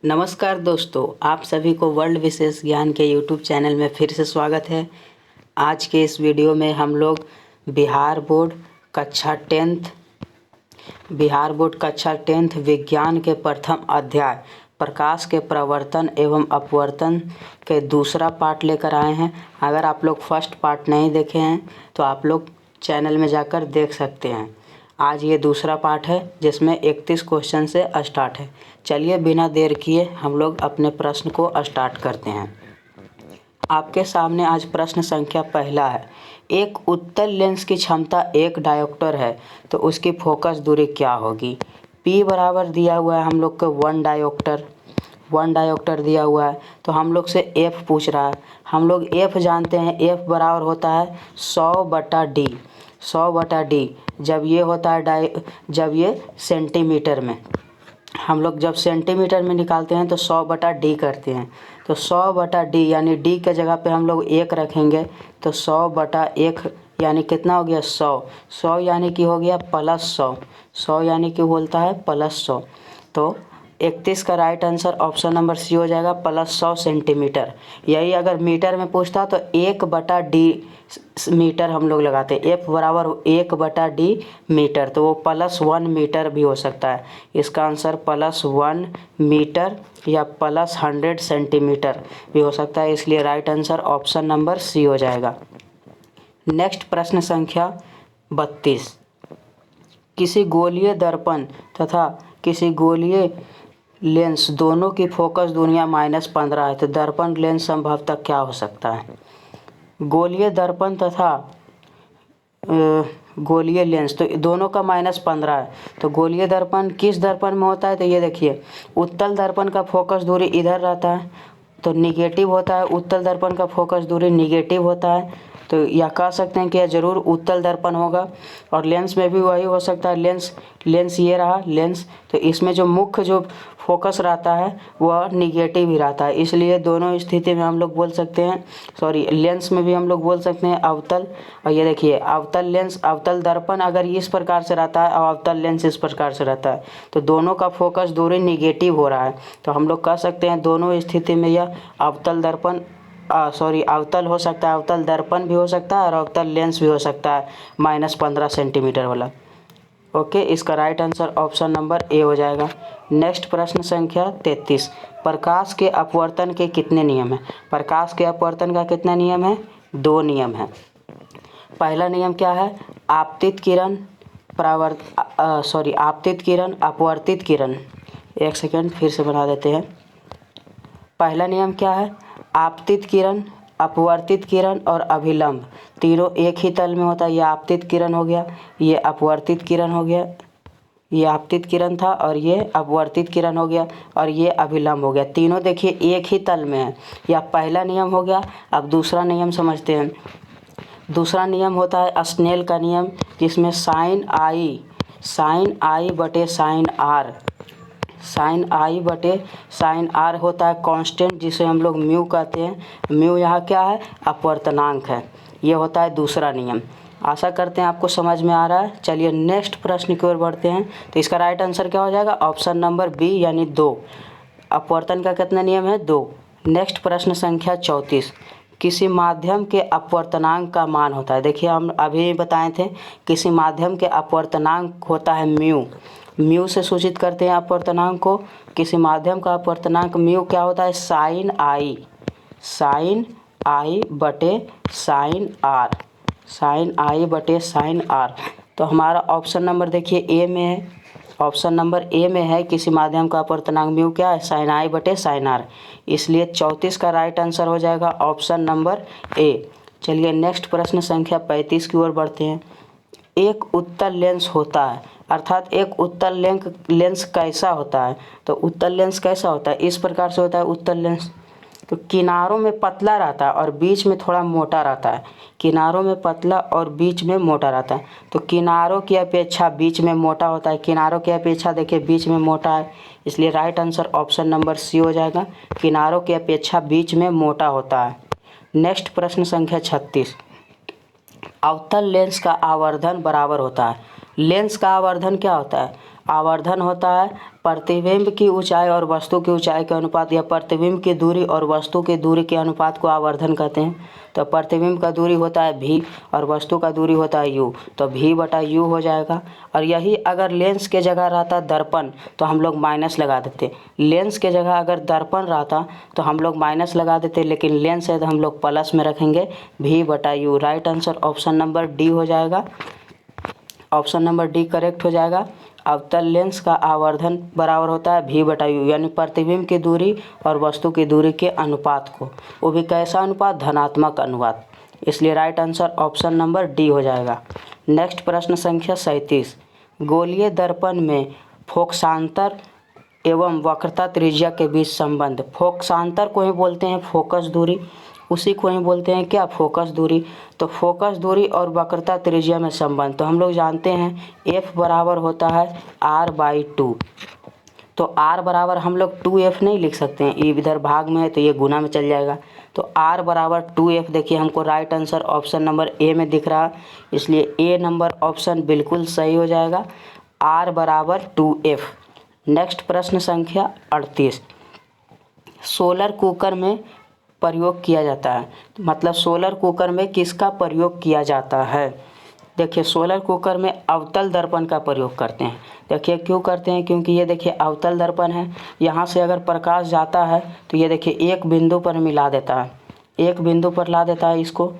नमस्कार दोस्तों, आप सभी को वर्ल्ड विशेष ज्ञान के यूट्यूब चैनल में फिर से स्वागत है। आज के इस वीडियो में हम लोग बिहार बोर्ड कक्षा टेंथ विज्ञान के प्रथम अध्याय प्रकाश के प्रवर्तन एवं अपवर्तन के दूसरा पार्ट लेकर आए हैं। अगर आप लोग फर्स्ट पार्ट नहीं देखे हैं तो आप लोग चैनल में जाकर देख सकते हैं। आज ये दूसरा पार्ट है जिसमें 31 क्वेश्चन से स्टार्ट है। चलिए बिना देर किए हम लोग अपने प्रश्न को स्टार्ट करते हैं। आपके सामने आज प्रश्न संख्या पहला है। एक उत्तल लेंस की क्षमता 1 डायोप्टर है तो उसकी फोकस दूरी क्या होगी। P बराबर दिया हुआ है हम लोग को 1 डायोप्टर दिया हुआ है, तो हम लोग से F पूछ रहा है। हम लोग F जानते हैं, F बराबर होता है 100/D। जब ये होता है जब ये सेंटीमीटर में, हम लोग जब सेंटीमीटर में निकालते हैं तो 100/D करते हैं। तो 100/D यानी D के जगह पे हम लोग 1 रखेंगे तो 100/1 यानी कितना हो गया 100 यानी कि हो गया +100 यानी कि बोलता है +100। तो 31 का right answer option number C हो जाएगा +100 सेंटीमीटर। यही अगर मीटर में पूछता तो 1/D मीटर हम लोग लगाते। F बराबर 1/D मीटर, तो वो +1 मीटर भी हो सकता है। इसका आंसर +1 मीटर या +100 सेंटीमीटर भी हो सकता है, इसलिए right answer option number C हो जाएगा। नेक्स्ट प्रश्न संख्या 32। किसी गोलीय दर्पण तथा किसी गोलीय लेंस दोनों की फोकस दूरियां -15 है तो दर्पण लेंस संभवतः क्या हो सकता है। गोलीय दर्पण तथा गोलीय लेंस तो दोनों का -15 है, तो गोलीय दर्पण किस दर्पण में होता है। तो ये देखिए, उत्तल दर्पण का फोकस दूरी इधर रहता है तो निगेटिव होता है। उत्तल दर्पण का फोकस दूरी निगेटिव होता है, तो यह कह सकते हैं कि यह ज़रूर उत्तल दर्पण होगा। और लेंस में भी वही हो सकता है। लेंस ये रहा लेंस, तो इसमें जो मुख्य जो फोकस रहता है वह निगेटिव ही रहता है, इसलिए दोनों स्थिति में हम लोग बोल सकते हैं लेंस में भी हम लोग बोल सकते हैं अवतल। और ये देखिए, अवतल दर्पण अगर इस प्रकार से रहता है और अवतल लेंस इस प्रकार से रहता है तो दोनों का फोकस दूरी निगेटिव हो रहा है, तो हम लोग कह सकते हैं दोनों स्थिति में यह अवतल हो सकता है। अवतल दर्पण भी हो सकता है और अवतल लेंस भी हो सकता है -15 सेंटीमीटर वाला। ओके, इसका right answer option number A हो जाएगा। नेक्स्ट प्रश्न संख्या 33। प्रकाश के अपवर्तन के कितने नियम हैं। प्रकाश के अपवर्तन का कितना नियम है। 2 नियम है। पहला नियम क्या है, आपतित किरण अपवर्तित किरण। एक सेकेंड फिर से बना देते हैं। पहला नियम क्या है, आपतित किरण, अपवर्तित किरण और अभिलंब तीनों एक ही तल में होता है। ये आपतित किरण हो गया, ये अपवर्तित किरण हो गया। ये आपतित किरण था और ये अपवर्तित किरण हो गया और ये अभिलंब हो गया। तीनों देखिए एक ही तल में है। यह पहला नियम हो गया। अब दूसरा नियम समझते हैं। दूसरा नियम होता है स्नेल का नियम, जिसमें साइन आई बटे साइन आर होता है कांस्टेंट, जिसे हम लोग म्यू कहते हैं। म्यू यहाँ क्या है, अपवर्तनांक है। ये होता है दूसरा नियम। आशा करते हैं आपको समझ में आ रहा है। चलिए नेक्स्ट प्रश्न की ओर बढ़ते हैं। तो इसका राइट आंसर क्या हो जाएगा, ऑप्शन नंबर बी यानी 2। अपवर्तन का कितना नियम है, 2। नेक्स्ट प्रश्न संख्या 34। किसी माध्यम के अपवर्तनांक का मान होता है। देखिए, हम अभी बताए थे किसी माध्यम के अपवर्तनांक होता है म्यू से सूचित करते हैं अपवर्तनांक को। किसी माध्यम का अपवर्तनांक म्यू क्या होता है, साइन आई बटे साइन आर। तो हमारा ऑप्शन नंबर देखिए ए में है। ऑप्शन नंबर ए में है किसी माध्यम का अपवर्तनांक म्यू क्या है, साइन आई बटे साइन आर। इसलिए 34 का राइट आंसर हो जाएगा ऑप्शन नंबर ए। चलिए नेक्स्ट प्रश्न संख्या 35 की ओर बढ़ते हैं। एक उत्तल लेंस होता है, अर्थात एक उत्तल लेंस कैसा होता है। तो उत्तल लेंस कैसा होता है, इस प्रकार से होता है उत्तल लेंस। तो किनारों में पतला रहता है और बीच में थोड़ा मोटा रहता है। किनारों में पतला और बीच में मोटा रहता है। तो किनारों की अपेक्षा बीच में मोटा होता है। किनारों की अपेक्षा देखिए बीच में मोटा है, इसलिए right answer option number C हो जाएगा। किनारों की अपेक्षा बीच में मोटा होता है। नेक्स्ट प्रश्न संख्या 36। अवतल लेंस का आवर्धन बराबर होता है। लेंस का आवर्धन क्या होता है, आवर्धन होता है प्रतिबिंब की ऊंचाई और वस्तु की ऊंचाई के अनुपात, या प्रतिबिंब की दूरी और वस्तु की दूरी के अनुपात को आवर्धन कहते हैं। तो प्रतिबिंब का दूरी होता है v और वस्तु का दूरी होता है u, तो v/u हो जाएगा। और यही अगर लेंस के जगह रहता दर्पण तो हम लोग माइनस लगा देते। लेंस के जगह अगर दर्पण रहता तो हम लोग माइनस लगा देते, लेकिन लेंस है तो हम लोग प्लस में रखेंगे v/u। Right answer option number D हो जाएगा। ऑप्शन नंबर डी करेक्ट हो जाएगा। अवतल लेंस का आवर्धन बराबर होता है v/u, यानी प्रतिबिंब की दूरी और वस्तु की दूरी के अनुपात को, वो भी कैसा अनुपात, धनात्मक अनुपात। इसलिए right answer option number D हो जाएगा। नेक्स्ट प्रश्न संख्या 37, गोलीय दर्पण में फोकसांतर एवं वक्रता त्रिज्या के बीच संबंध। फोकसांतर को ही बोलते हैं फोकस दूरी, उसी को ही बोलते हैं क्या, फोकस दूरी। तो फोकस दूरी और वक्रता त्रिज्या में संबंध तो हम लोग जानते हैं f बराबर होता है r/2। तो r बराबर हम लोग 2f नहीं लिख सकते हैं, ये इधर भाग में है तो ये गुना में चल जाएगा। तो r बराबर 2f, देखिए हमको right answer option number A में दिख रहा, इसलिए ए नंबर ऑप्शन बिल्कुल सही हो जाएगा, r बराबर 2f। नेक्स्ट प्रश्न संख्या 38, सोलर कुकर में प्रयोग किया जाता है, मतलब सोलर कुकर में किसका प्रयोग किया जाता है। देखिए सोलर कुकर में अवतल दर्पण का प्रयोग करते हैं। देखिए क्यों करते हैं, क्योंकि ये देखिए अवतल दर्पण है, यहाँ से अगर प्रकाश जाता है तो ये देखिए एक बिंदु पर मिला देता है, एक बिंदु पर ला देता है इसको।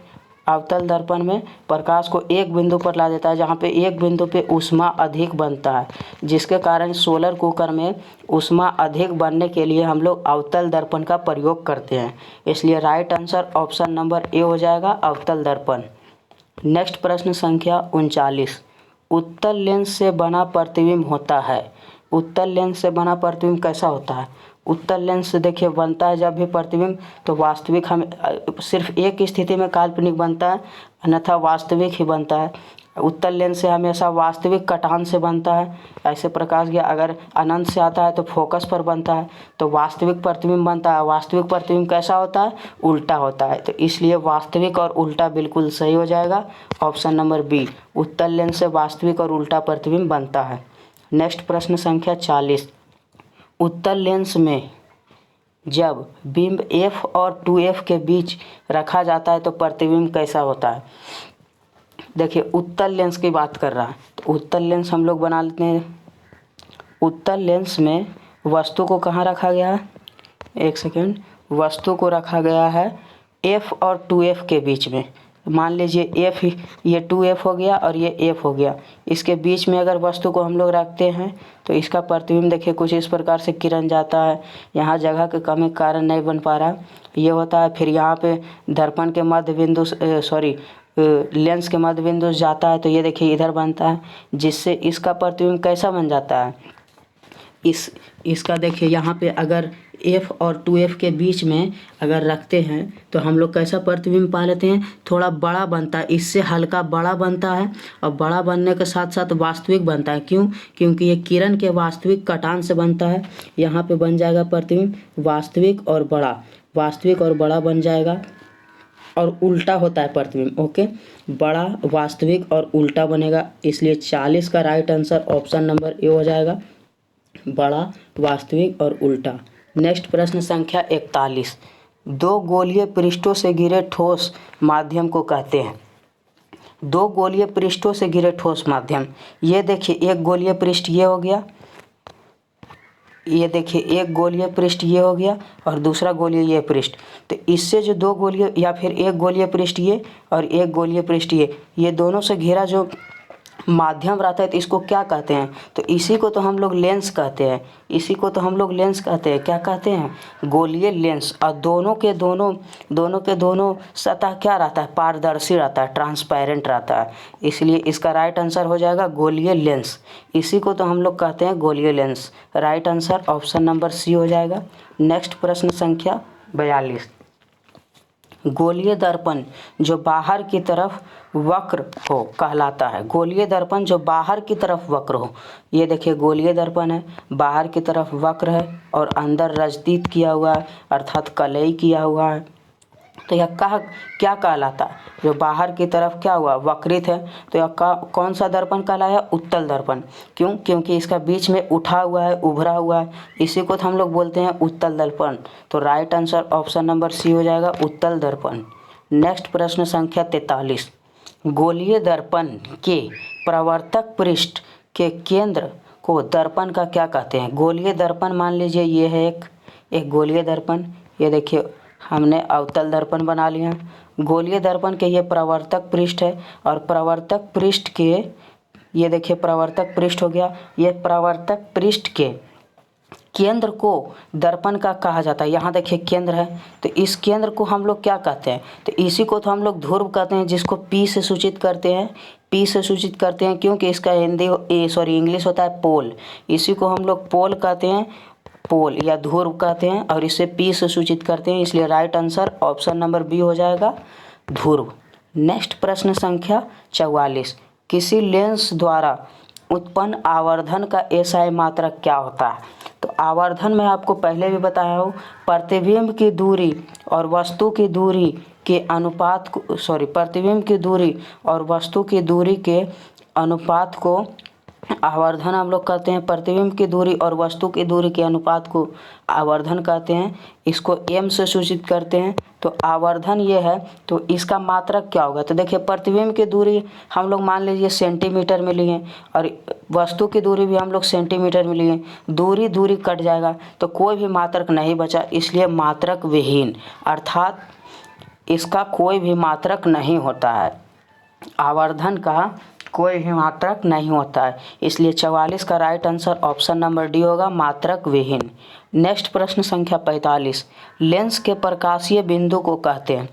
अवतल दर्पण में प्रकाश को एक बिंदु पर ला देता है, जहाँ पे एक बिंदु पे ऊष्मा अधिक बनता है, जिसके कारण सोलर कुकर में ऊष्मा अधिक बनने के लिए हम लोग अवतल दर्पण का प्रयोग करते हैं। इसलिए right answer option number A हो जाएगा, अवतल दर्पण। नेक्स्ट प्रश्न संख्या 39, उत्तल लेंस से बना प्रतिबिंब होता है। उत्तल लेंस से बना प्रतिबिंब कैसा होता है। उत्तल लेंस से देखिए बनता है जब भी प्रतिबिंब तो वास्तविक हम सिर्फ एक स्थिति में काल्पनिक बनता है, अन्यथा वास्तविक ही बनता है। उत्तल लेंस से हमेशा वास्तविक कटान से बनता है। ऐसे प्रकाश गया अगर अनंत से आता है तो फोकस पर बनता है, तो वास्तविक प्रतिबिंब बनता है। वास्तविक प्रतिबिंब कैसा होता है, उल्टा होता है। तो इसलिए वास्तविक और उल्टा बिल्कुल सही हो जाएगा, ऑप्शन नंबर बी, उत्तल लेंस से वास्तविक और उल्टा प्रतिबिंब बनता है। नेक्स्ट प्रश्न संख्या 40, उत्तल लेंस में जब बिंब f और 2f के बीच रखा जाता है तो प्रतिबिंब कैसा होता है। देखिए उत्तल लेंस की बात कर रहा है, तो उत्तल लेंस हम लोग बना लेते हैं। उत्तल लेंस में वस्तु को कहाँ रखा गया है, एक सेकेंड, वस्तु को रखा गया है f और 2f के बीच में। मान लीजिए f, ये 2f हो गया और ये f हो गया, इसके बीच में अगर वस्तु को हम लोग रखते हैं तो इसका प्रतिबिंब देखिए कुछ इस प्रकार से किरण जाता है। यहाँ जगह के कमी के कारण नहीं बन पा रहा, ये होता है। फिर यहाँ पे दर्पण के मध्य बिंदु लेंस के मध्य बिंदु जाता है, तो ये देखिए इधर बनता है, जिससे इसका प्रतिबिंब कैसा बन जाता है, इसका देखिए यहाँ पे अगर f और 2f के बीच में अगर रखते हैं तो हम लोग कैसा प्रतिबिंब पा लेते हैं, थोड़ा बड़ा बनता है, इससे हल्का बड़ा बनता है, और बड़ा बनने के साथ साथ वास्तविक बनता है। क्यों, क्योंकि ये किरण के वास्तविक कटान से बनता है। यहाँ पे बन जाएगा प्रतिबिंब वास्तविक और बड़ा, वास्तविक और बड़ा बन जाएगा, और उल्टा होता है प्रतिबिंब। ओके, बड़ा वास्तविक और उल्टा बनेगा, इसलिए 40 का right answer option number A हो जाएगा, बड़ा वास्तविक और उल्टा। नेक्स्ट प्रश्न संख्या 41, दो गोलीय पृष्ठों से घिरे ठोस माध्यम को कहते हैं। दो गोलीय पृष्ठों से घिरे ठोस माध्यम, ये देखिए एक गोलीय पृष्ठ ये हो गया, ये देखिए एक गोलीय पृष्ठ ये हो गया और दूसरा गोलीय ये पृष्ठ। तो इससे जो दो गोलीय या फिर एक गोलीय पृष्ठ ये और एक गोलीय पृष्ठ ये दोनों से घिरा जो माध्यम रहता है तो इसको क्या कहते हैं, तो इसी को तो हम लोग लेंस कहते हैं, इसी को तो हम लोग लेंस कहते हैं। क्या कहते हैं, गोलीय लेंस। और दोनों के दोनों सतह क्या रहता है, पारदर्शी रहता है, ट्रांसपेरेंट रहता है, इसलिए इसका राइट आंसर हो जाएगा गोलीय लेंस। इसी को तो हम लोग कहते हैं गोलीय lens. Right answer option number C हो जाएगा। नेक्स्ट प्रश्न संख्या 42, गोलीय दर्पण जो बाहर की तरफ वक्र हो कहलाता है। गोलीय दर्पण जो बाहर की तरफ वक्र हो, ये देखिए गोलीय दर्पण है, बाहर की तरफ वक्र है और अंदर रजदीत किया हुआ है, अर्थात कलई किया हुआ है। तो यह क्या कहलाता, जो बाहर की तरफ क्या हुआ, वक्रित है, तो यह कौन सा दर्पण कहलाया, उत्तल दर्पण। क्यों, क्योंकि इसका बीच में उठा हुआ है, उभरा हुआ है, इसी को तो हम लोग बोलते हैं उत्तल दर्पण। तो right answer option number C हो जाएगा, उत्तल दर्पण। नेक्स्ट प्रश्न संख्या 43, गोलीय दर्पण के प्रवर्तक पृष्ठ के केंद्र को दर्पण का क्या कहते हैं। गोलीय दर्पण मान लीजिए ये है एक गोलीय दर्पण, ये देखिए हमने अवतल दर्पण बना लिया। गोलीय दर्पण के ये प्रवर्तक पृष्ठ है, और प्रवर्तक पृष्ठ के, ये देखिए प्रवर्तक पृष्ठ हो गया, ये प्रवर्तक पृष्ठ के केंद्र को दर्पण का कहा जाता है। यहाँ देखिए केंद्र है, तो इस केंद्र को हम लोग क्या कहते हैं, तो इसी को तो हम लोग ध्रुव कहते हैं, जिसको पी से सूचित करते हैं, पी से सूचित करते हैं, क्योंकि इसका इंग्लिश होता है पोल, इसी को हम लोग पोल कहते हैं, पोल या ध्रुव कहते हैं, और इसे पी से सूचित करते हैं, इसलिए right answer option number B हो जाएगा, ध्रुव। नेक्स्ट प्रश्न संख्या 44, किसी लेंस द्वारा उत्पन्न आवर्धन का एसआई मात्रक क्या होता है। तो आवर्धन में आपको पहले भी बताया हूँ, प्रतिबिंब की दूरी और वस्तु की दूरी के अनुपात को, प्रतिबिंब की दूरी और वस्तु की दूरी के अनुपात को आवर्धन हम लोग कहते हैं। प्रतिबिंब की दूरी और वस्तु की दूरी के अनुपात को आवर्धन कहते हैं, इसको एम से सूचित करते हैं। तो आवर्धन ये है, तो इसका मात्रक क्या होगा, तो देखिए प्रतिबिंब की दूरी हम लोग मान लीजिए सेंटीमीटर में लिए, और वस्तु की दूरी भी हम लोग सेंटीमीटर में लिए, दूरी कट जाएगा तो कोई भी मात्रक नहीं बचा, इसलिए मात्रक विहीन, अर्थात इसका कोई भी मात्रक नहीं होता है, आवर्धन का कोई भी मात्रक नहीं होता है, इसलिए 44 का right answer option number D होगा, मात्रक विहीन। नेक्स्ट प्रश्न संख्या 45, लेंस के प्रकाशीय बिंदु को कहते हैं,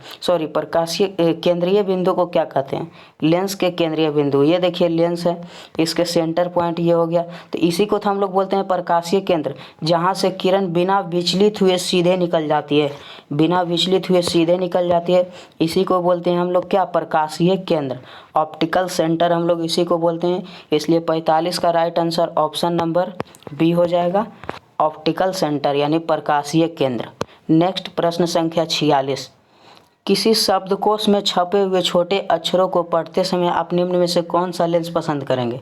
केंद्रीय बिंदु को क्या कहते हैं, लेंस के केंद्रीय बिंदु। ये देखिए लेंस है, इसके सेंटर पॉइंट ये हो गया, तो इसी को तो हम लोग बोलते हैं प्रकाशीय केंद्र, जहाँ से किरण बिना विचलित हुए सीधे निकल जाती है, बिना विचलित हुए सीधे निकल जाती है, इसी को बोलते हैं हम लोग क्या, प्रकाशीय केंद्र, ऑप्टिकल सेंटर हम लोग इसी को बोलते हैं, इसलिए 45 का right answer option number B हो जाएगा, ऑप्टिकल सेंटर यानी प्रकाशीय केंद्र। नेक्स्ट प्रश्न संख्या 46, किसी शब्दकोश में छपे हुए छोटे अक्षरों को पढ़ते समय आप निम्न में से कौन सा लेंस पसंद करेंगे।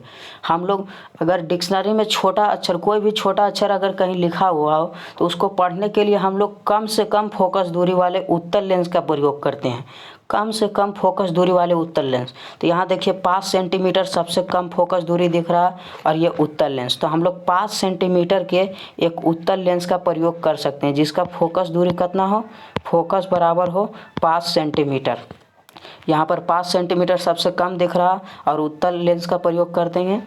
हम लोग अगर डिक्शनरी में छोटा अक्षर, कोई भी छोटा अक्षर अगर कहीं लिखा हुआ हो, तो उसको पढ़ने के लिए हम लोग कम से कम फोकस दूरी वाले उत्तल लेंस का प्रयोग करते हैं, कम से कम फोकस दूरी वाले उत्तल लेंस। तो यहाँ देखिए 5 सेंटीमीटर सबसे कम फोकस दूरी दिख रहा है, और ये उत्तल लेंस, तो हम लोग 5 सेंटीमीटर के एक उत्तल लेंस का प्रयोग कर सकते हैं, जिसका फोकस दूरी कितना हो, फोकस बराबर हो 5 सेंटीमीटर। यहाँ पर 5 सेंटीमीटर सबसे कम दिख रहा, और उत्तल लेंस का प्रयोग कर देंगे,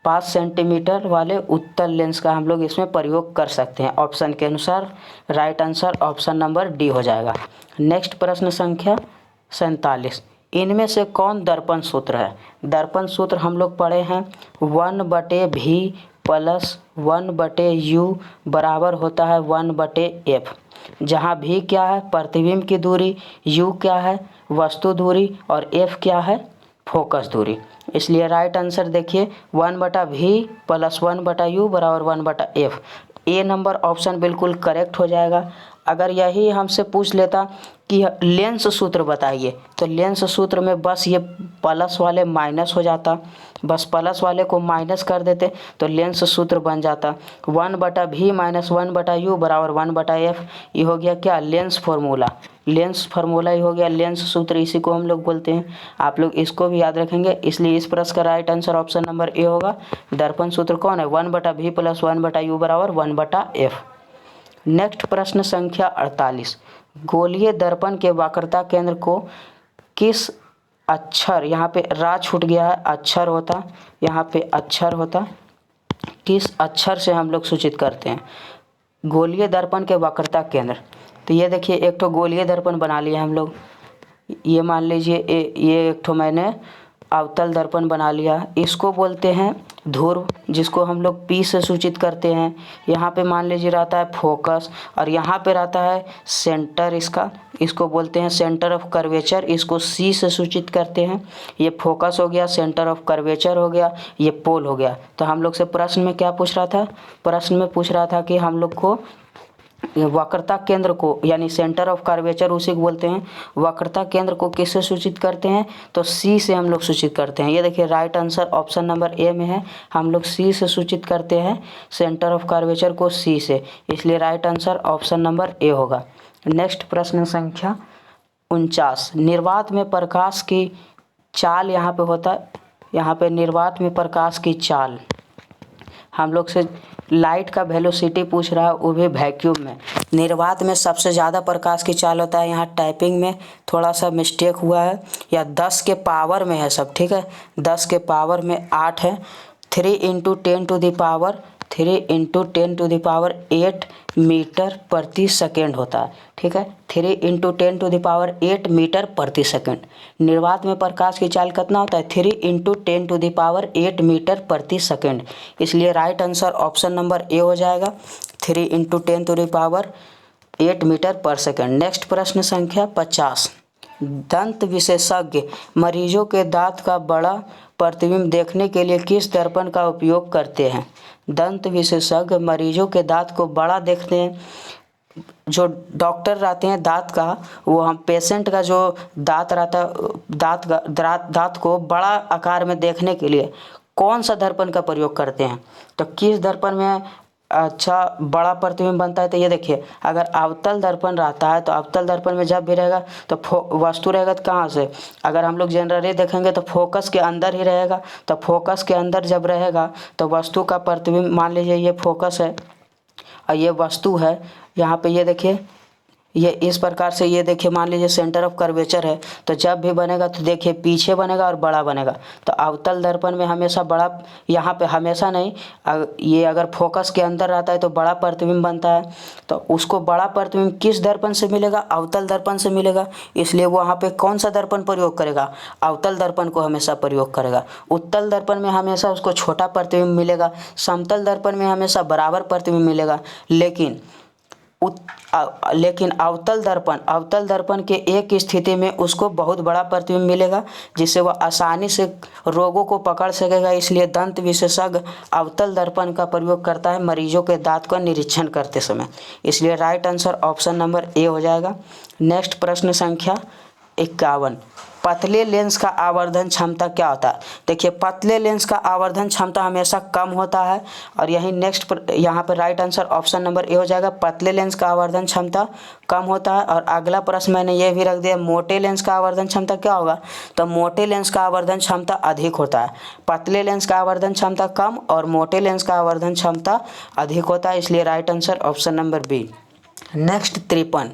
5 सेंटीमीटर वाले उत्तल लेंस का हम लोग इसमें प्रयोग कर सकते हैं। ऑप्शन के अनुसार right answer option number D हो जाएगा। नेक्स्ट प्रश्न संख्या 47, इनमें से कौन दर्पण सूत्र है। दर्पण सूत्र हम लोग पढ़े हैं 1/v प्लस 1/u बराबर होता है 1/f, जहाँ v क्या है, प्रतिबिंब की दूरी, u क्या है, वस्तु दूरी, और f क्या है, फोकस दूरी। इसलिए राइट आंसर देखिए 1/v प्लस 1/u बराबर 1/f, ए नंबर ऑप्शन बिल्कुल करेक्ट हो जाएगा। अगर यही हमसे पूछ लेता कि लेंस सूत्र बताइए, तो लेंस सूत्र में बस ये प्लस वाले माइनस हो जाता, बस प्लस वाले को माइनस कर देते तो लेंस सूत्र बन जाता 1/v माइनस 1/u बराबर 1/f। ये हो गया क्या, लेंस फार्मूला, लेंस फार्मूला ही हो गया, लेंस सूत्र इसी को हम लोग बोलते हैं। आप लोग इसको भी याद रखेंगे, इसलिए इस प्रश्न का right answer option number A होगा। दर्पण सूत्र कौन है, 1/v प्लस 1/u बराबर 1/f। नेक्स्ट प्रश्न संख्या 48, गोलीय दर्पण के वक्रता केंद्र को किस अक्षर, यहाँ पे रा छूट गया है, अक्षर होता, यहाँ पे अक्षर होता, किस अक्षर से हम लोग सूचित करते हैं गोलीय दर्पण के वक्रता केंद्र। तो ये देखिए एक तो गोलीय दर्पण बना लिया हम लोग, ये मान लीजिए ये एक तो मैंने अवतल दर्पण बना लिया, इसको बोलते हैं ध्रुव, जिसको हम लोग पी से सूचित करते हैं। यहाँ पे मान लीजिए रहता है फोकस, और यहाँ पे रहता है सेंटर, इसको बोलते हैं सेंटर ऑफ कर्वेचर, इसको सी से सूचित करते हैं। ये फोकस हो गया, सेंटर ऑफ कर्वेचर हो गया, ये पोल हो गया। तो हम लोग से प्रश्न में क्या पूछ रहा था, प्रश्न में पूछ रहा था कि हम लोग को ये वक्रता केंद्र को यानी सेंटर ऑफ कर्वेचर उसी को बोलते हैं। वक्रता केंद्र को किससे सूचित करते हैं? तो सी से हम लोग सूचित करते हैं। ये देखिए right answer option number A में है, हम लोग सी से सूचित करते हैं सेंटर ऑफ कर्वेचर को सी से, इसलिए right answer option number A होगा। नेक्स्ट प्रश्न संख्या 49, निर्वात में प्रकाश की चाल यहाँ पे होता है, यहाँ पे निर्वात में प्रकाश की चाल हम लोग से लाइट का वेलोसिटी पूछ रहा है, वो भी वैक्यूम में। निर्वात में सबसे ज़्यादा प्रकाश की चाल होता है, यहाँ टाइपिंग में थोड़ा सा मिस्टेक हुआ है, या 10 के पावर में है सब, ठीक है, 10 के पावर में 8 है। 3 × 10 टू द पावर 8 मीटर प्रति सेकेंड होता है, ठीक है, 3 × 10 टू द पावर 8 मीटर प्रति सेकेंड। निर्वात में प्रकाश की चाल कितना होता है? 3 × 10 टू द पावर 8 मीटर प्रति सेकेंड, इसलिए right answer option number A हो जाएगा, 3 × 10 टू द पावर 8 मीटर पर सेकेंड। नेक्स्ट प्रश्न संख्या 50, दंत विशेषज्ञ मरीजों के दांत का बड़ा प्रतिबिंब देखने के लिए किस दर्पण का उपयोग करते हैं? दंत विशेषज्ञ मरीजों के दांत को बड़ा देखते हैं, जो डॉक्टर रहते हैं दांत का, वो हम पेशेंट का जो दांत रहता है दांत को बड़ा आकार में देखने के लिए कौन सा दर्पण का प्रयोग करते हैं? तो किस दर्पण में अच्छा बड़ा प्रतिबिंब बनता है? तो ये देखिए, अगर अवतल दर्पण रहता है तो अवतल दर्पण में जब भी रहेगा तो वस्तु रहेगा तो कहाँ से? अगर हम लोग जनरली देखेंगे तो फोकस के अंदर ही रहेगा, तो फोकस के अंदर जब रहेगा तो वस्तु का प्रतिबिंब, मान लीजिए ये फोकस है और ये वस्तु है, यहाँ पे ये देखिए, ये इस प्रकार से, ये देखिए मान लीजिए सेंटर ऑफ कर्वेचर है, तो जब भी बनेगा तो देखिए पीछे बनेगा और बड़ा बनेगा। तो अवतल दर्पण में हमेशा बड़ा, यहाँ पे हमेशा नहीं, ये अगर फोकस के अंदर रहता है तो बड़ा प्रतिबिंब बनता है, तो उसको बड़ा प्रतिबिंब किस दर्पण से मिलेगा? अवतल दर्पण से मिलेगा, इसलिए वो वहाँ पे कौन सा दर्पण प्रयोग करेगा? अवतल दर्पण को हमेशा प्रयोग करेगा। उत्तल दर्पण में हमेशा उसको छोटा प्रतिबिंब मिलेगा, समतल दर्पण में हमेशा बराबर प्रतिबिंब मिलेगा, लेकिन अवतल दर्पण के एक स्थिति में उसको बहुत बड़ा प्रतिबिंब मिलेगा, जिससे वह आसानी से रोगों को पकड़ सकेगा, इसलिए दंत विशेषज्ञ अवतल दर्पण का प्रयोग करता है मरीजों के दांत का निरीक्षण करते समय, इसलिए right answer option number A हो जाएगा। नेक्स्ट प्रश्न संख्या 51, पतले लेंस का आवर्धन क्षमता क्या होता है? देखिए पतले लेंस का आवर्धन क्षमता हमेशा कम होता है, और यही नेक्स्ट यहाँ पर right answer option number A हो जाएगा, पतले लेंस का आवर्धन क्षमता कम होता है। और अगला प्रश्न मैंने ये भी रख दिया, मोटे लेंस का आवर्धन क्षमता क्या होगा? तो मोटे लेंस का आवर्धन क्षमता अधिक होता है, पतले लेंस का आवर्धन क्षमता कम और मोटे लेंस का आवर्धन क्षमता अधिक होता है, इसलिए right answer option number B. Next 53,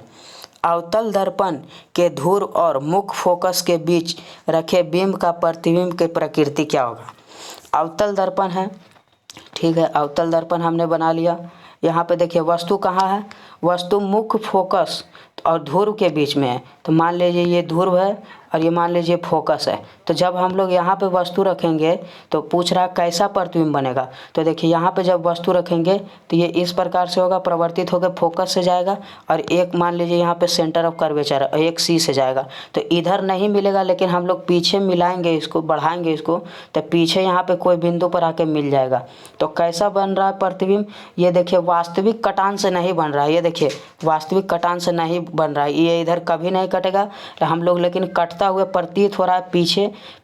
अवतल दर्पण के धुर और मुख्य फोकस के बीच रखे बिंब का प्रतिबिंब की प्रकृति क्या होगा? अवतल दर्पण है, ठीक है, अवतल दर्पण हमने बना लिया। यहाँ पे देखिए वस्तु कहाँ है? वस्तु मुख्य फोकस और ध्रुव के बीच में है, तो मान लीजिए ये ध्रुव है और ये मान लीजिए फोकस है, तो जब हम लोग यहाँ पे वस्तु रखेंगे तो पूछ रहा है कैसा प्रतिबिंब बनेगा। तो देखिए यहाँ पे जब वस्तु रखेंगे तो ये इस प्रकार से होगा, परिवर्तित होकर फोकस से जाएगा, और एक मान लीजिए यहाँ पे सेंटर ऑफ कर्वेचर है, एक सी से जाएगा, तो इधर नहीं मिलेगा, लेकिन हम लोग पीछे मिलाएंगे इसको, बढ़ाएंगे इसको, तो पीछे यहाँ पे कोई बिंदु पर आके मिल जाएगा। तो कैसा बन रहा है प्रतिबिंब? ये देखिए वास्तविक कटान से नहीं बन रहा है, ये देखिए वास्तविक कटान से नहीं बन रहा है, ये इधर कभी नहीं कटेगा हम लोग, लेकिन कटता हुआ प्रतीत हो रहा है,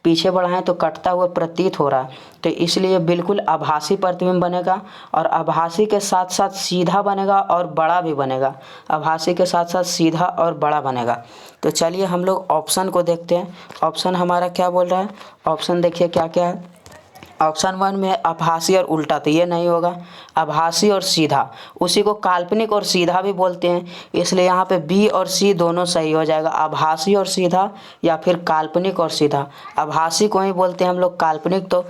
पीछे बढ़ाएं तो कटता हुआ प्रतीत हो रहा है, तो इसलिए बिल्कुल आभासी प्रतिबिंब बनेगा, और आभासी के साथ साथ सीधा बनेगा और बड़ा भी बनेगा, आभासी के साथ साथ सीधा और बड़ा बनेगा। तो चलिए हम लोग ऑप्शन को देखते हैं, ऑप्शन हमारा क्या बोल रहा है। ऑप्शन देखिए क्या क्या है। ऑप्शन 1 में आभासी और उल्टा, तो ये नहीं होगा। आभासी और सीधा, उसी को काल्पनिक और सीधा भी बोलते हैं, इसलिए यहाँ पे बी और सी दोनों सही हो जाएगा, आभासी और सीधा या फिर काल्पनिक और सीधा। आभासी को ही बोलते हैं हम लोग, काल्पनिक तो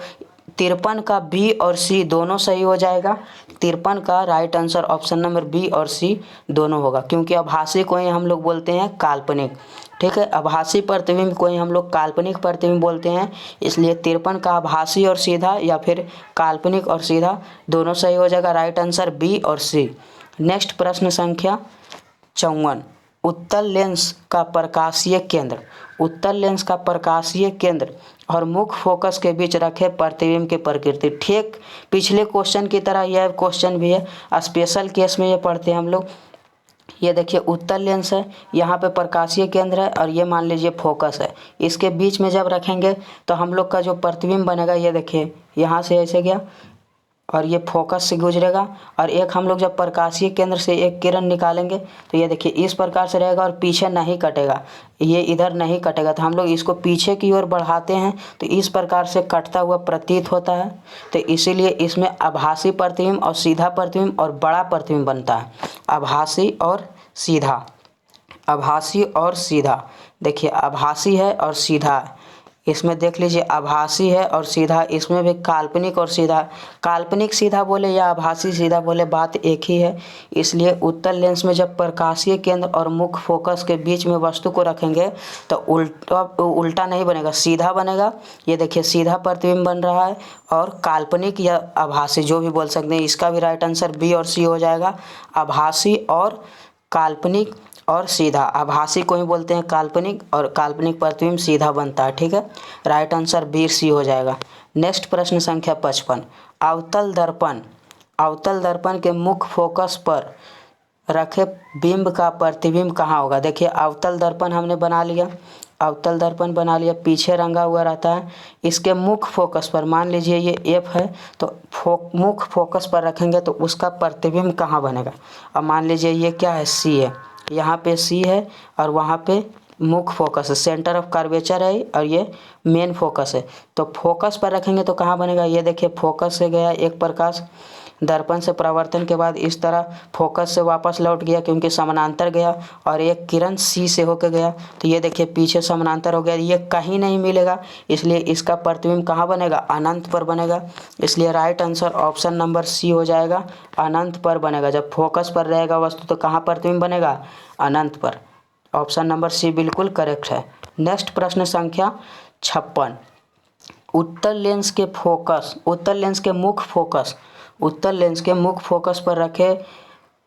53 का बी और सी दोनों सही हो जाएगा। 53 का right answer option number B और सी दोनों होगा, क्योंकि आभासी को ही हम लोग बोलते हैं काल्पनिक, ठीक है। आभासी प्रतिबिंब को ही हम लोग काल्पनिक प्रतिबिंब बोलते हैं, इसलिए 53 का आभासी और सीधा या फिर काल्पनिक और सीधा दोनों सही हो जाएगा, राइट आंसर बी और सी। नेक्स्ट प्रश्न संख्या 54, उत्तल लेंस का प्रकाशीय केंद्र, उत्तल लेंस का प्रकाशीय केंद्र और मुख्य फोकस के बीच रखे प्रतिबिंब की प्रकृति। ठीक पिछले क्वेश्चन की तरह यह क्वेश्चन भी है, स्पेशल केस में ये पढ़ते हैं हम लोग। ये देखिए उत्तल लेंस है, यहाँ पे प्रकाशीय केंद्र है और ये मान लीजिए फोकस है। इसके बीच में जब रखेंगे तो हम लोग का जो प्रतिबिंब बनेगा, ये देखिए यहाँ से ऐसे गया और ये फोकस से गुजरेगा, और एक हम लोग जब प्रकाशीय केंद्र से एक किरण निकालेंगे तो ये देखिए इस प्रकार से रहेगा और पीछे नहीं कटेगा, ये इधर नहीं कटेगा। तो हम लोग इसको पीछे की ओर बढ़ाते हैं तो इस प्रकार से कटता हुआ प्रतीत होता है। तो इसीलिए इसमें आभासी प्रतिबिंब और सीधा प्रतिबिंब और बड़ा प्रतिबिंब बनता है। आभासी और सीधा, आभासी और सीधा। देखिए आभासी है और सीधा है, इसमें देख लीजिए आभासी है और सीधा, इसमें भी काल्पनिक और सीधा। काल्पनिक सीधा बोले या आभासी सीधा बोले, बात एक ही है। इसलिए उत्तल लेंस में जब प्रकाशीय केंद्र और मुख्य फोकस के बीच में वस्तु को रखेंगे तो उल्टा नहीं बनेगा, सीधा बनेगा। ये देखिए सीधा प्रतिबिंब बन रहा है, और काल्पनिक या आभासी जो भी बोल सकते हैं। इसका भी राइट आंसर बी और सी हो जाएगा, आभासी और काल्पनिक और सीधा। आभासी को ही बोलते हैं काल्पनिक, और काल्पनिक प्रतिबिंब सीधा बनता है। ठीक है, राइट आंसर बी सी हो जाएगा। नेक्स्ट प्रश्न संख्या 55। अवतल दर्पण, अवतल दर्पण के मुख्य फोकस पर रखे बिंब का प्रतिबिंब कहाँ होगा। देखिए अवतल दर्पण हमने बना लिया, अवतल दर्पण बना लिया, पीछे रंगा हुआ रहता है। इसके मुख्य फोकस पर मान लीजिए ये एफ है, तो मुख्य फोकस पर रखेंगे तो उसका प्रतिबिंब कहाँ बनेगा। अब मान लीजिए ये क्या है, सी है, यहाँ पे सी है और वहाँ पे मुख्य फोकस है, सेंटर ऑफ कर्वेचर है, और ये मेन फोकस है। तो फोकस पर रखेंगे तो कहाँ बनेगा। ये देखिए फोकस से गया एक प्रकाश, दर्पण से परावर्तन के बाद इस तरह फोकस से वापस लौट गया क्योंकि समानांतर गया, और एक किरण सी से होकर गया। तो ये देखिए पीछे समानांतर हो गया, ये कहीं नहीं मिलेगा, इसलिए इसका प्रतिबिंब कहाँ बनेगा, अनंत पर बनेगा। इसलिए right answer option number C हो जाएगा, अनंत पर बनेगा। जब फोकस पर रहेगा वस्तु तो कहाँ प्रतिबिंब बनेगा, अनंत पर। ऑप्शन नंबर सी बिल्कुल करेक्ट है। नेक्स्ट प्रश्न संख्या 56। उत्तल लेंस के फोकस, उत्तल लेंस के मुख्य फोकस, उत्तल लेंस के मुख्य फोकस पर रखे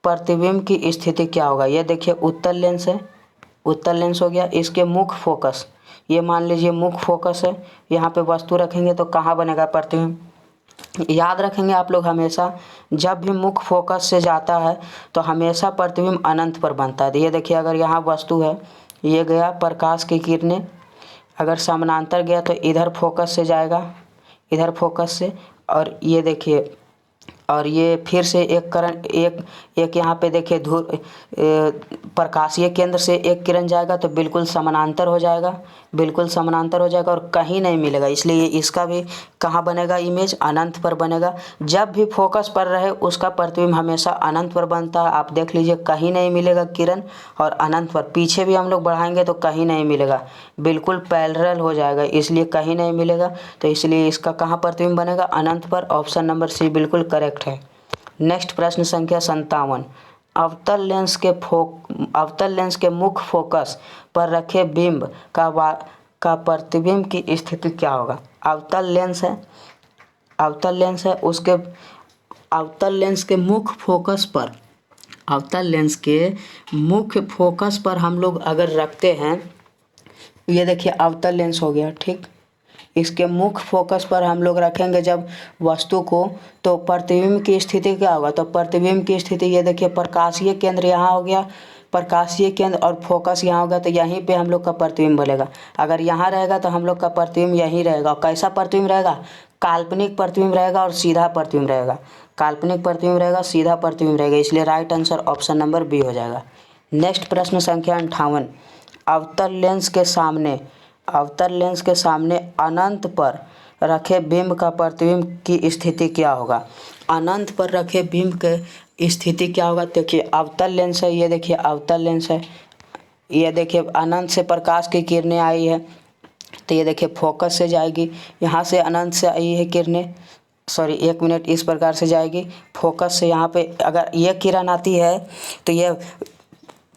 प्रतिबिंब की स्थिति क्या होगा। ये देखिए उत्तल लेंस है, उत्तल लेंस हो गया, इसके मुख्य फोकस, ये मान लीजिए मुख्य फोकस है, यहाँ पे वस्तु रखेंगे तो कहाँ बनेगा प्रतिबिंब। याद रखेंगे आप लोग हमेशा, जब भी मुख्य फोकस से जाता है तो हमेशा प्रतिबिंब अनंत पर बनता है। तो ये देखिए अगर यहाँ वस्तु है, ये गया प्रकाश की किरणें, अगर समानांतर गया तो इधर फोकस से जाएगा, इधर फोकस से, और ये देखिए, और ये फिर से एक किरण, एक यहाँ पे देखिए प्रकाशीय केंद्र से एक किरण जाएगा तो बिल्कुल समानांतर हो जाएगा, बिल्कुल समानांतर हो जाएगा और कहीं नहीं मिलेगा। इसलिए इसका भी कहाँ बनेगा इमेज, अनंत पर बनेगा। जब भी फोकस पर रहे उसका प्रतिबिंब हमेशा अनंत पर बनता है। आप देख लीजिए कहीं नहीं मिलेगा किरण, और अनंत पर। पीछे भी हम लोग बढ़ाएंगे तो कहीं नहीं मिलेगा, बिल्कुल पैरेलल हो जाएगा, इसलिए कहीं नहीं मिलेगा। तो इसलिए इसका कहाँ प्रतिबिंब बनेगा, अनंत पर। ऑप्शन नंबर सी बिल्कुल करेक्ट है। नेक्स्ट प्रश्न संख्या 57। अवतल लेंस के मुख्य फोकस पर रखे बिंब का प्रतिबिंब की स्थिति क्या होगा। अवतल लेंस है, अवतल लेंस है, उसके अवतल लेंस के मुख्य फोकस पर, अवतल लेंस के मुख्य फोकस पर हम लोग अगर रखते हैं, ये देखिए अवतल लेंस हो गया, ठीक। इसके मुख्य फोकस पर हम लोग रखेंगे जब वस्तु को, तो प्रतिबिंब की स्थिति क्या होगा। तो प्रतिबिंब की स्थिति ये देखिए प्रकाशीय केंद्र यहाँ हो गया, प्रकाशीय केंद्र और फोकस यहाँ होगा, तो यहीं पे हम लोग का प्रतिबिंब बनेगा। अगर यहाँ रहेगा तो हम लोग का प्रतिबिंब यहीं रहेगा। और कैसा प्रतिबिंब रहेगा, काल्पनिक प्रतिबिंब रहेगा और सीधा प्रतिबिंब रहेगा। काल्पनिक प्रतिबिंब रहेगा, सीधा प्रतिबिंब रहेगा, इसलिए right answer option number B हो जाएगा। नेक्स्ट प्रश्न संख्या 58। अवतल लेंस के सामने, अवतल लेंस के सामने अनंत पर रखे बिंब का प्रतिबिंब की स्थिति क्या होगा। अनंत पर रखे बिंब के स्थिति क्या होगा। देखिए अवतल लेंस है, ये देखिए अवतल लेंस है, ये देखिए अनंत से प्रकाश की किरणें आई है, तो ये देखिए फोकस से जाएगी, यहाँ से अनंत से आई है किरणें, सॉरी एक मिनट, इस प्रकार से जाएगी फोकस से। यहाँ पे अगर ये किरण आती है तो ये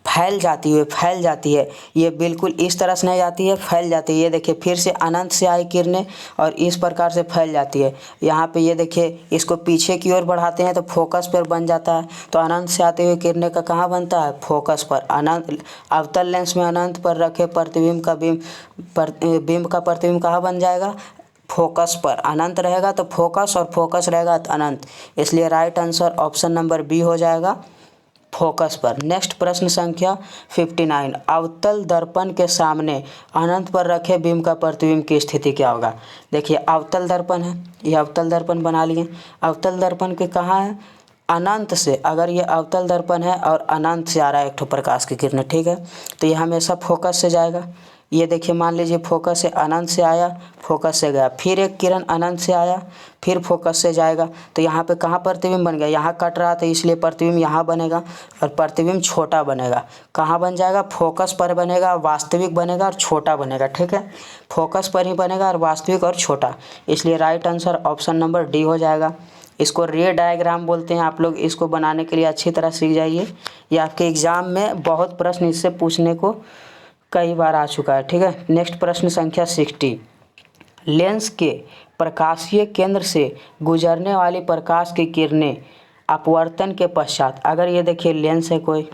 फैल जाती है, ये बिल्कुल इस तरह से नहीं जाती है, फैल जाती है। ये देखिए फिर से अनंत से आई किरणें और इस प्रकार से फैल जाती है। यहाँ पे ये देखिए इसको पीछे की ओर बढ़ाते हैं तो फोकस पर बन जाता है। तो अनंत से आते हुए किरणें का कहाँ बनता है, फोकस पर। अनंत अवतल लेंस में अनंत पर रखे प्रतिबिंब का बिंब का प्रतिबिंब कहाँ बन जाएगा, फोकस पर। अनंत रहेगा तो फोकस और फोकस रहेगा तो अनंत, इसलिए right answer option number B हो जाएगा, फोकस पर। नेक्स्ट प्रश्न संख्या 59, अवतल दर्पण के सामने अनंत पर रखे बीम का प्रतिबिंब की स्थिति क्या होगा। देखिए अवतल दर्पण है, ये अवतल दर्पण बना लिए। अवतल दर्पण के कहाँ है, अनंत से, अगर ये अवतल दर्पण है और अनंत से आ रहा है एक ठो प्रकाश की किरण, ठीक है, तो ये हमेशा फोकस से जाएगा। ये देखिए मान लीजिए फोकस से अनंत से आया, फोकस से गया, फिर एक किरण अनंत से आया, फिर फोकस से जाएगा, तो यहाँ पे कहाँ प्रतिबिंब बन गया, यहाँ कट रहा था इसलिए प्रतिबिंब यहाँ बनेगा और प्रतिबिंब छोटा बनेगा। कहाँ बन जाएगा, फोकस पर बनेगा, वास्तविक बनेगा और छोटा बनेगा, ठीक है, फोकस पर ही बनेगा और वास्तविक और छोटा, इसलिए right answer option number D हो जाएगा। इसको रे डायग्राम बोलते हैं। आप लोग इसको बनाने के लिए अच्छी तरह सीख जाइए, ये आपके एग्जाम में बहुत प्रश्न इससे पूछने को कई बार आ चुका है, ठीक है। नेक्स्ट प्रश्न संख्या 60, लेंस के प्रकाशीय केंद्र से गुजरने वाली प्रकाश की किरणें अपवर्तन के पश्चात, अगर ये देखिए लेंस है कोई,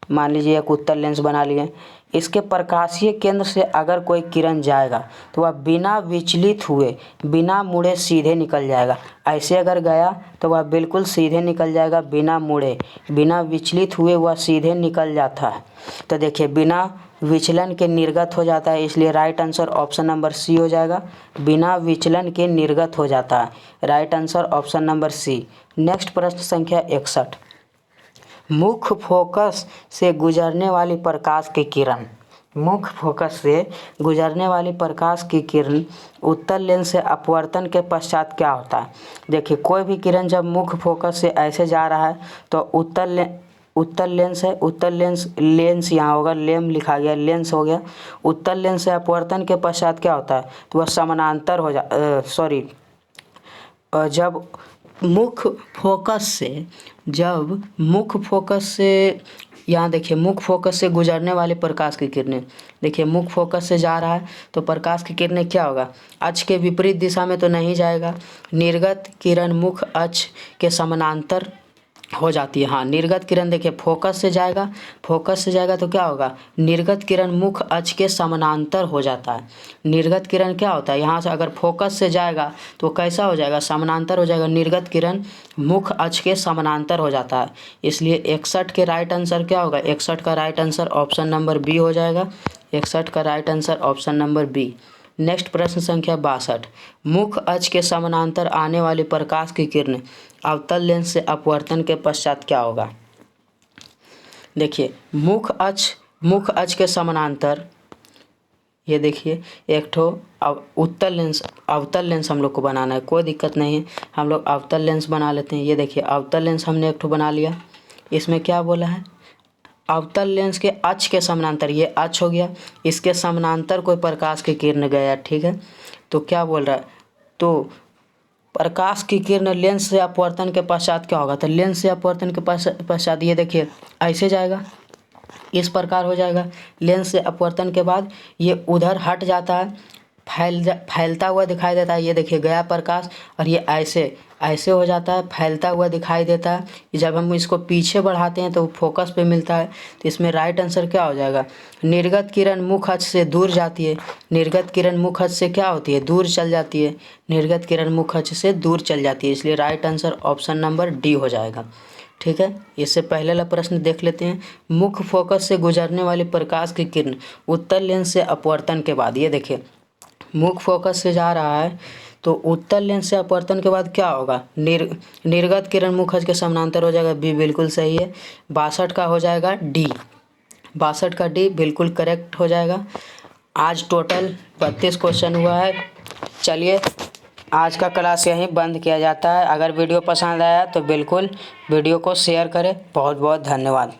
मान लीजिए एक उत्तल लेंस बना लिए, इसके प्रकाशीय केंद्र से अगर कोई किरण जाएगा तो वह बिना विचलित हुए, बिना मुड़े सीधे निकल जाएगा। ऐसे अगर गया तो वह बिल्कुल सीधे निकल जाएगा, बिना मुड़े, बिना विचलित हुए वह सीधे निकल जाता है। तो देखिए बिना विचलन के निर्गत हो जाता है, इसलिए right answer option number C हो जाएगा। बिना विचलन के निर्गत हो जाता है, right answer option number C. Next प्रश्न संख्या 61, मुख्य फोकस से गुजरने वाली प्रकाश की किरण, मुख्य फोकस से गुजरने वाली प्रकाश की किरण उत्तल लेंस से अपवर्तन के पश्चात क्या होता है। देखिए कोई भी किरण जब मुख्य फोकस से ऐसे जा रहा है तो उत्तल लेंस है, उत्तल लेंस यहाँ होगा, लेम लिखा गया, लेंस हो गया। उत्तल लेंस से अपवर्तन के पश्चात क्या होता है, तो वह समानांतर हो जब मुख्य फोकस से यहाँ देखिए मुख्य फोकस से गुजरने वाले प्रकाश की किरणें, देखिए मुख्य फोकस से जा रहा है तो प्रकाश की किरणें क्या होगा, अक्ष के विपरीत दिशा में तो नहीं जाएगा, निर्गत किरण मुख्य अक्ष के समानांतर हो जाती है। हाँ, निर्गत किरण देखिए फोकस से जाएगा तो क्या होगा, निर्गत किरण मुख्य अक्ष के समानांतर हो जाता है। निर्गत किरण क्या होता है, यहाँ से अगर फोकस से जाएगा तो कैसा हो जाएगा, समानांतर हो जाएगा, निर्गत किरण मुख्य अक्ष के समानांतर हो जाता है। इसलिए 61 के राइट आंसर क्या होगा, 61 का right answer option number B हो जाएगा। 61 का right answer option number B. Next प्रश्न संख्या 62, मुख्य अक्ष के समानांतर आने वाली प्रकाश की किरण अवतल लेंस से अपवर्तन के पश्चात क्या होगा। देखिए मुख्य अक्ष के समानांतर, ये देखिए एक ठो अवतल लेंस हम लोग को बनाना है, कोई दिक्कत नहीं है, हम लोग अवतल लेंस बना लेते हैं। ये देखिए अवतल लेंस हमने एक ठो बना लिया, इसमें क्या बोला है, अवतल लेंस के अक्ष के समानांतर, ये अक्ष हो गया, इसके समानांतर कोई प्रकाश की किरण गया, ठीक है, तो क्या बोल रहा है, तो प्रकाश की किरण लेंस से अपवर्तन के पश्चात क्या होगा, तो लेंस से अपवर्तन के पश्चात ये देखिए ऐसे जाएगा, इस प्रकार हो जाएगा। लेंस से अपवर्तन के बाद ये उधर हट जाता है, फैलता हुआ दिखाई देता है। ये देखिए गया प्रकाश और ये ऐसे हो जाता है, फैलता हुआ दिखाई देता है। जब हम इसको पीछे बढ़ाते हैं तो फोकस पे मिलता है। तो इसमें राइट आंसर क्या हो जाएगा, निर्गत किरण मुख्य अक्ष से दूर जाती है। निर्गत किरण मुख्य अक्ष से क्या होती है, दूर चल जाती है। निर्गत किरण मुख्य अक्ष से दूर चल जाती है, इसलिए right answer option number D हो जाएगा। ठीक है, इससे पहले वाला प्रश्न देख लेते हैं। मुख्य फोकस से गुजरने वाली प्रकाश की किरण उत्तल लेंस से अपवर्तन के बाद, ये देखिए मुख्य फोकस से जा रहा है तो उत्तल लेंस से अपवर्तन के बाद क्या होगा, निर्गत किरण मुख्य अक्ष के समानांतर हो जाएगा, बी बिल्कुल सही है। 62 का हो जाएगा डी, 62 का डी बिल्कुल करेक्ट हो जाएगा। आज टोटल 32 क्वेश्चन हुआ है। चलिए आज का क्लास यहीं बंद किया जाता है। अगर वीडियो पसंद आया तो बिल्कुल वीडियो को शेयर करें। बहुत बहुत धन्यवाद।